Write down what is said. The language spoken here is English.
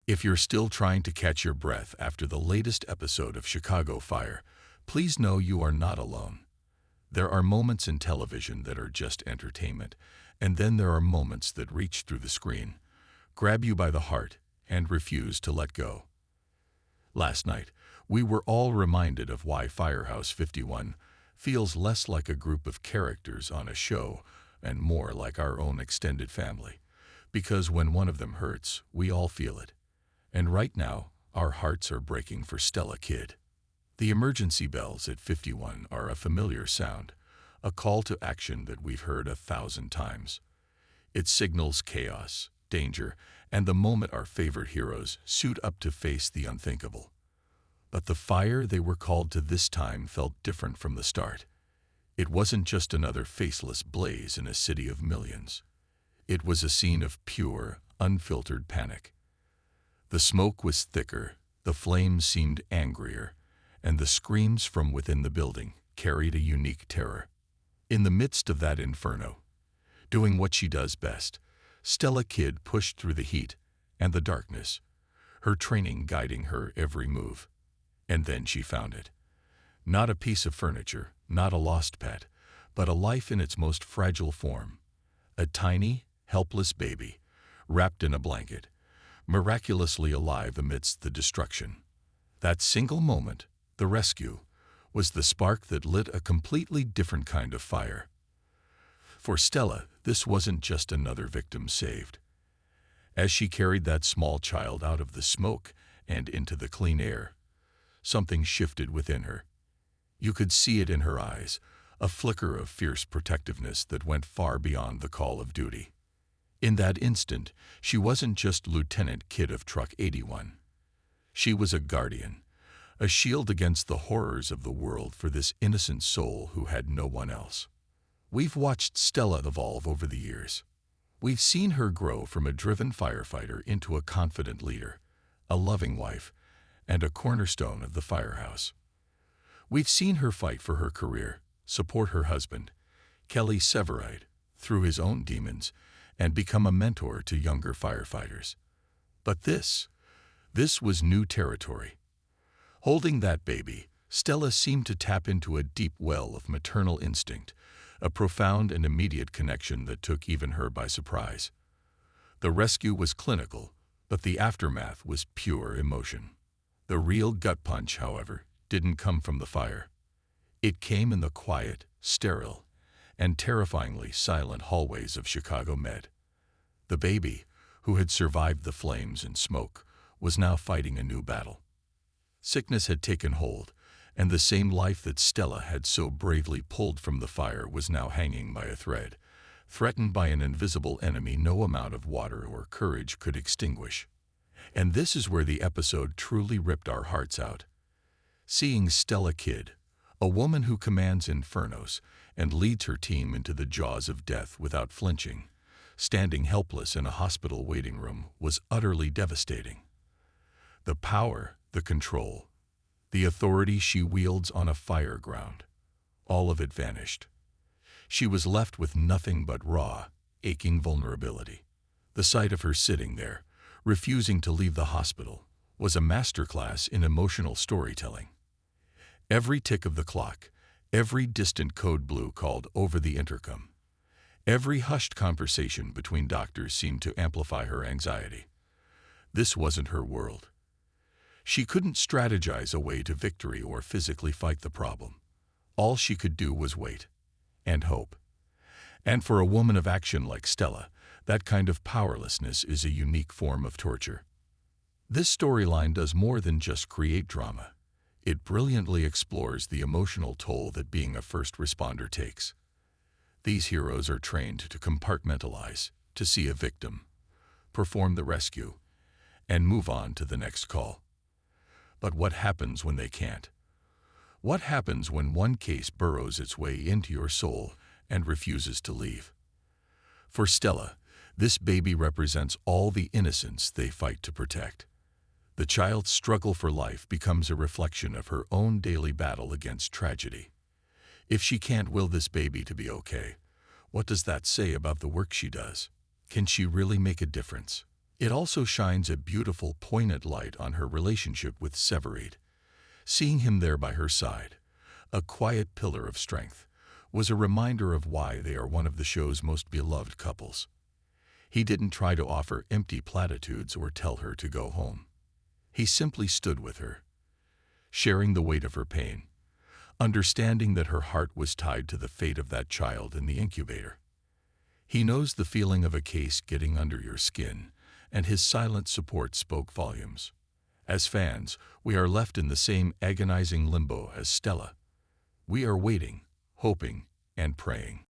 If you're still trying to catch your breath after the latest episode of Chicago Fire, please know you are not alone. There are moments in television that are just entertainment, and then there are moments that reach through the screen, grab you by the heart, and refuse to let go. Last night, we were all reminded of why Firehouse 51 feels less like a group of characters on a show and more like our own extended family. Because when one of them hurts, we all feel it. And right now, our hearts are breaking for Stella Kid. The emergency bells at 51 are a familiar sound, a call to action that we've heard 1,000 times. It signals chaos, danger, and the moment our favorite heroes suit up to face the unthinkable. But the fire they were called to this time felt different from the start. It wasn't just another faceless blaze in a city of millions. It was a scene of pure, unfiltered panic. The smoke was thicker, the flames seemed angrier, and the screams from within the building carried a unique terror. In the midst of that inferno, doing what she does best, Stella Kid pushed through the heat and the darkness, her training guiding her every move. And then she found it. Not a piece of furniture, not a lost pet, but a life in its most fragile form. A tiny, helpless baby, wrapped in a blanket, miraculously alive amidst the destruction. That single moment, the rescue, was the spark that lit a completely different kind of fire. For Stella, this wasn't just another victim saved. As she carried that small child out of the smoke and into the clean air, something shifted within her. You could see it in her eyes, a flicker of fierce protectiveness that went far beyond the call of duty. In that instant, she wasn't just Lieutenant Kid of Truck 81. She was a guardian, a shield against the horrors of the world for this innocent soul who had no one else. We've watched Stella evolve over the years. We've seen her grow from a driven firefighter into a confident leader, a loving wife, and a cornerstone of the firehouse. We've seen her fight for her career, support her husband, Kelly Severide, through his own demons, and become a mentor to younger firefighters. But this was new territory. Holding that baby, Stella seemed to tap into a deep well of maternal instinct, a profound and immediate connection that took even her by surprise. The rescue was clinical, but the aftermath was pure emotion. The real gut punch, however, didn't come from the fire. It came in the quiet, sterile, and terrifyingly silent hallways of Chicago Med. The baby, who had survived the flames and smoke, was now fighting a new battle. Sickness had taken hold, and the same life that Stella had so bravely pulled from the fire was now hanging by a thread, threatened by an invisible enemy no amount of water or courage could extinguish. And this is where the episode truly ripped our hearts out. Seeing Stella Kid, a woman who commands infernos and leads her team into the jaws of death without flinching, standing helpless in a hospital waiting room, was utterly devastating. The power, the control, the authority she wields on a fire ground, all of it vanished. She was left with nothing but raw, aching vulnerability. The sight of her sitting there, refusing to leave the hospital, was a masterclass in emotional storytelling. Every tick of the clock, every distant code blue called over the intercom, every hushed conversation between doctors seemed to amplify her anxiety. This wasn't her world. She couldn't strategize a way to victory or physically fight the problem. All she could do was wait and hope. And for a woman of action like Stella, that kind of powerlessness is a unique form of torture. This storyline does more than just create drama. It brilliantly explores the emotional toll that being a first responder takes. These heroes are trained to compartmentalize, to see a victim, perform the rescue, and move on to the next call. But what happens when they can't? What happens when one case burrows its way into your soul and refuses to leave? For Stella, this baby represents all the innocence they fight to protect. The child's struggle for life becomes a reflection of her own daily battle against tragedy. If she can't will this baby to be okay, what does that say about the work she does? Can she really make a difference? It also shines a beautiful, poignant light on her relationship with Severide. Seeing him there by her side, a quiet pillar of strength, was a reminder of why they are one of the show's most beloved couples. He didn't try to offer empty platitudes or tell her to go home. He simply stood with her, sharing the weight of her pain, understanding that her heart was tied to the fate of that child in the incubator. He knows the feeling of a case getting under your skin, and his silent support spoke volumes. As fans, we are left in the same agonizing limbo as Stella. We are waiting, hoping, and praying.